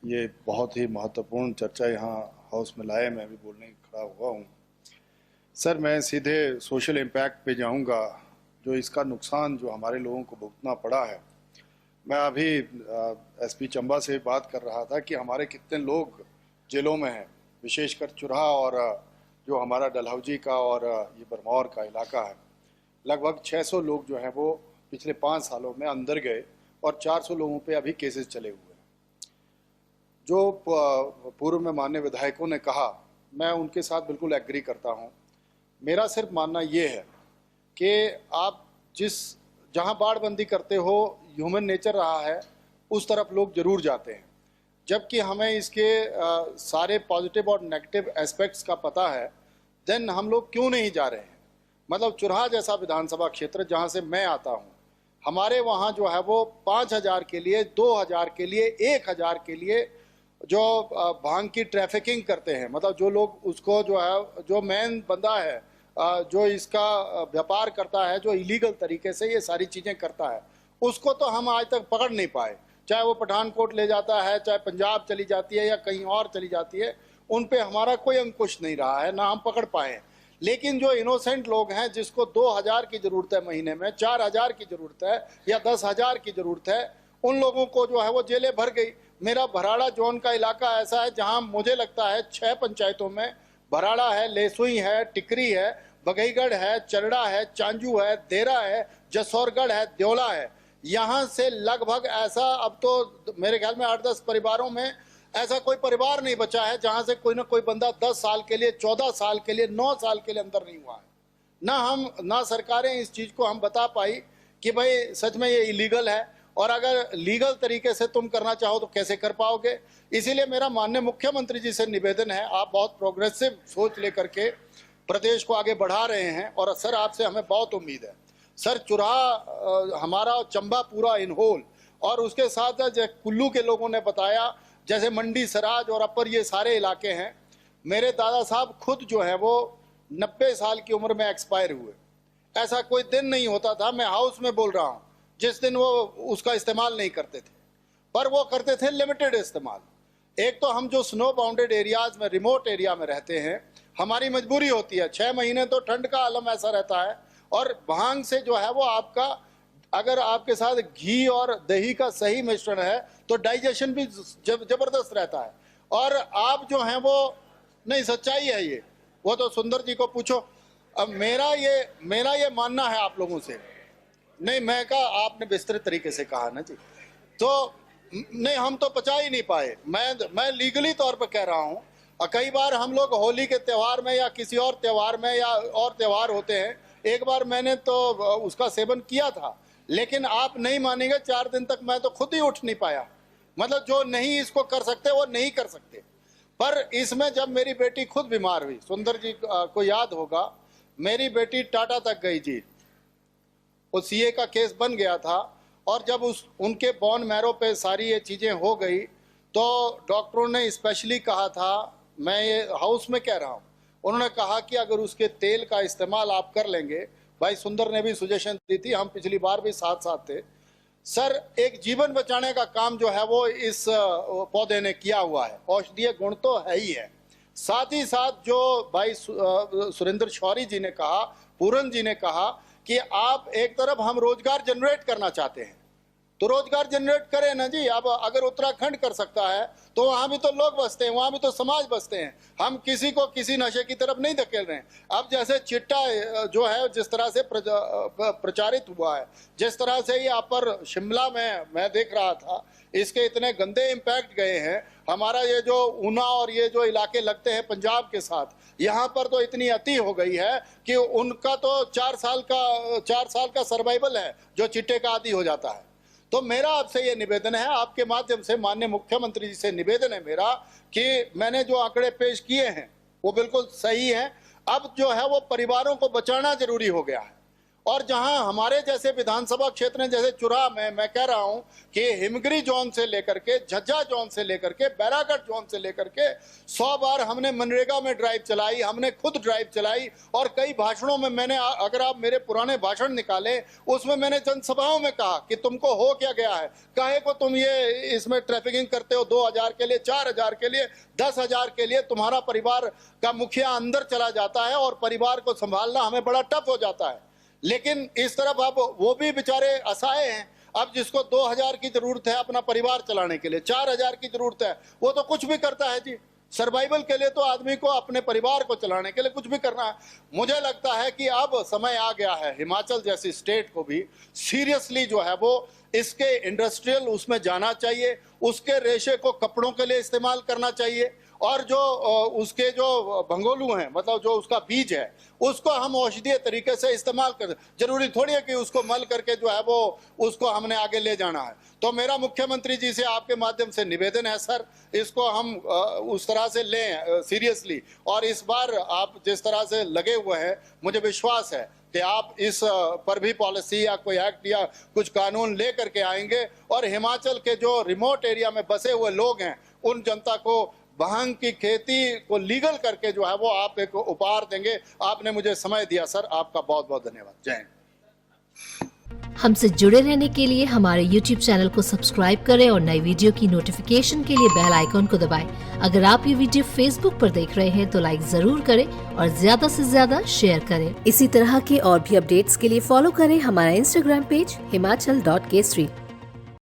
ये बहुत ही महत्वपूर्ण चर्चा यहाँ हाउस में लाए, मैं भी बोलने खड़ा हुआ हूँ। सर, मैं सीधे सोशल इम्पैक्ट पे जाऊँगा, जो इसका नुकसान जो हमारे लोगों को भुगतना पड़ा है। मैं अभी एसपी चंबा से बात कर रहा था कि हमारे कितने लोग जेलों में हैं, विशेषकर चुराहा और जो हमारा डलहौजी का और ये बरमौर का इलाका है। लगभग 600 लोग जो हैं वो पिछले 5 सालों में अंदर गए और 400 लोगों पे अभी केसेस चले हुए हैं। जो पूर्व में माननीय विधायकों ने कहा, मैं उनके साथ बिल्कुल एग्री करता हूं। मेरा सिर्फ मानना ये है कि आप जहां बाड़बंदी करते हो, ह्यूमन नेचर रहा है, उस तरफ लोग जरूर जाते हैं, जबकि हमें इसके सारे पॉजिटिव और नेगेटिव एस्पेक्ट्स का पता है। देन हम लोग क्यों नहीं जा रहे हैं? मतलब चुराहा जैसा विधानसभा क्षेत्र जहां से मैं आता हूं, हमारे वहां जो है वो 5000 के लिए, 2000 के लिए, 1000 के लिए जो भांग की ट्रैफिकिंग करते हैं, मतलब जो लोग उसको जो है, जो मेन बंदा है जो इसका व्यापार करता है, जो इलीगल तरीके से ये सारी चीज़ें करता है, उसको तो हम आज तक पकड़ नहीं पाए। चाहे वो पठानकोट ले जाता है, चाहे पंजाब चली जाती है या कहीं और चली जाती है, उन पे हमारा कोई अंकुश नहीं रहा है, ना हम पकड़ पाए हैं। लेकिन जो इनोसेंट लोग हैं, जिसको 2000 की ज़रूरत है महीने में, 4000 की ज़रूरत है या 10,000 की ज़रूरत है, उन लोगों को जो है वो जेलें भर गई। मेरा भराड़ा जोन का इलाका ऐसा है जहां मुझे लगता है 6 पंचायतों में, भराड़ा है, लेसुई है, टिकरी है, बघईगढ़ है, चरड़ा है, चांजू है, देरा है, जसौरगढ़ है, देवला है, यहाँ से लगभग ऐसा अब तो मेरे ख्याल में 8-10 परिवारों में ऐसा कोई परिवार नहीं बचा है जहां से कोई ना कोई बंदा 10 साल के लिए, 14 साल के लिए, 9 साल के लिए अंदर नहीं हुआ है। ना सरकारें इस चीज को हम बता पाई कि भाई सच में ये इलीगल है, और अगर लीगल तरीके से तुम करना चाहो तो कैसे कर पाओगे। इसीलिए मेरा माननीय मुख्यमंत्री जी से निवेदन है, आप बहुत प्रोग्रेसिव सोच लेकर के प्रदेश को आगे बढ़ा रहे हैं, और सर आपसे हमें बहुत उम्मीद है। सर, चुराहा हमारा, चंबा पूरा इन होल, और उसके साथ कुल्लू के लोगों ने बताया, जैसे मंडी, सराज और अपर, ये सारे इलाके हैं। मेरे दादा साहब खुद जो है वो 90 साल की उम्र में एक्सपायर हुए। ऐसा कोई दिन नहीं होता था, मैं हाउस में बोल रहा हूँ, जिस दिन वो उसका इस्तेमाल नहीं करते थे, पर वो करते थे लिमिटेड इस्तेमाल। एक तो हम जो स्नो बाउंडेड एरियाज में, रिमोट एरिया में रहते हैं, हमारी मजबूरी होती है, 6 महीने तो ठंड का आलम ऐसा रहता है, और भांग से जो है वो आपका, अगर आपके साथ घी और दही का सही मिश्रण है तो डाइजेशन भी जबरदस्त रहता है। और आप जो हैं वो, नहीं सच्चाई है ये, वो तो सुंदर जी को पूछो। अब मेरा ये मानना है आप लोगों से, नहीं मैं कहा, आपने विस्तृत तरीके से कहा ना जी, तो नहीं हम तो पचा ही नहीं पाए। मैं लीगली तौर पर कह रहा हूँ, और कई बार हम लोग होली के त्यौहार में या किसी और त्यौहार में, या और त्यौहार होते हैं, एक बार मैंने तो उसका सेवन किया था, लेकिन आप नहीं मानेंगे, 4 दिन तक मैं तो खुद ही उठ नहीं पाया। मतलब जो नहीं इसको कर सकते वो नहीं कर सकते। पर इसमें जब मेरी बेटी खुद बीमार हुई, सुंदर जी को याद होगा, मेरी बेटी टाटा तक गई जी, वो सीए का केस बन गया था, और जब उनके बोन मैरो पे सारी ये चीज़ें हो गई, तो डॉक्टरों ने स्पेशली कहा था, मैं ये हाउस में कह रहा हूँ, उन्होंने कहा कि अगर उसके तेल का इस्तेमाल आप कर लेंगे, भाई सुंदर ने भी सुजेशन दी थी, हम पिछली बार भी साथ साथ थे सर, एक जीवन बचाने का काम जो है वो इस पौधे ने किया हुआ है। औषधीय गुण तो है ही है, साथ ही साथ जो भाई सुरेंद्र शौरी जी ने कहा, पूरन जी ने कहा कि आप एक तरफ हम रोजगार जनरेट करना चाहते हैं, तो रोजगार जनरेट करें ना जी। अब अगर उत्तराखंड कर सकता है तो वहां भी तो लोग बसते हैं, वहां भी तो समाज बसते हैं। हम किसी को किसी नशे की तरफ नहीं धकेल रहे हैं। अब जैसे चिट्टा जो है जिस तरह से प्रचारित हुआ है, जिस तरह से ये अपर शिमला में मैं देख रहा था, इसके इतने गंदे इम्पैक्ट गए हैं। हमारा ये जो ऊना और ये जो इलाके लगते हैं पंजाब के साथ, यहाँ पर तो इतनी अति हो गई है कि उनका तो 4 साल का सर्वाइवल है जो चिट्टे का आदी हो जाता है। तो मेरा आपसे ये निवेदन है, आपके माध्यम से माननीय मुख्यमंत्री जी से निवेदन है मेरा, कि मैंने जो आंकड़े पेश किए हैं वो बिल्कुल सही हैं। अब जो है वो परिवारों को बचाना जरूरी हो गया है, और जहां हमारे जैसे विधानसभा क्षेत्र में, जैसे चुरा में मैं कह रहा हूं कि हिमगिरी जोन से लेकर के, झज्जा जोन से लेकर के, बैरागढ़ जोन से लेकर के 100 बार हमने मनरेगा में ड्राइव चलाई, हमने खुद ड्राइव चलाई। और कई भाषणों में मैंने, अगर आप मेरे पुराने भाषण निकालें, उसमें मैंने जनसभाओं में कहा कि तुमको हो क्या गया है, काहे को तुम ये इसमें ट्रैफिकिंग करते हो, 2000 के लिए, 4000 के लिए, 10,000 के लिए। तुम्हारा परिवार का मुखिया अंदर चला जाता है और परिवार को संभालना हमें बड़ा टफ हो जाता है। लेकिन इस तरफ अब वो भी बेचारे असहाय हैं। अब जिसको 2000 की जरूरत है अपना परिवार चलाने के लिए, 4000 की जरूरत है, वो तो कुछ भी करता है जी। सर्वाइवल के लिए तो आदमी को अपने परिवार को चलाने के लिए कुछ भी करना है। मुझे लगता है कि अब समय आ गया है हिमाचल जैसी स्टेट को भी सीरियसली जो है वो इसके इंडस्ट्रियल उसमें जाना चाहिए, उसके रेशे को कपड़ों के लिए इस्तेमाल करना चाहिए, और जो उसके जो भंगोलू हैं, मतलब जो उसका बीज है, उसको हम औषधीय तरीके से इस्तेमाल कर। जरूरी थोड़ी है कि उसको मल करके जो है वो उसको हमने आगे ले जाना है। तो मेरा मुख्यमंत्री जी से आपके माध्यम से निवेदन है सर, इसको हम उस तरह से लें सीरियसली। और इस बार आप जिस तरह से लगे हुए हैं, मुझे विश्वास है कि आप इस पर भी पॉलिसी या कोई एक्ट या कुछ कानून ले करके आएंगे, और हिमाचल के जो रिमोट एरिया में बसे हुए लोग हैं उन जनता को भांग की खेती को लीगल करके जो है वो आप एक उपहार देंगे। आपने मुझे समय दिया सर, आपका बहुत बहुत धन्यवाद। जय हिंद। हमसे जुड़े रहने के लिए हमारे YouTube चैनल को सब्सक्राइब करें और नई वीडियो की नोटिफिकेशन के लिए बेल आइकॉन को दबाएं। अगर आप ये वीडियो Facebook पर देख रहे हैं तो लाइक जरूर करें और ज्यादा से ज्यादा शेयर करें। इसी तरह के और भी अपडेट्स के लिए फॉलो करें हमारा Instagram पेज himachal.केसरी।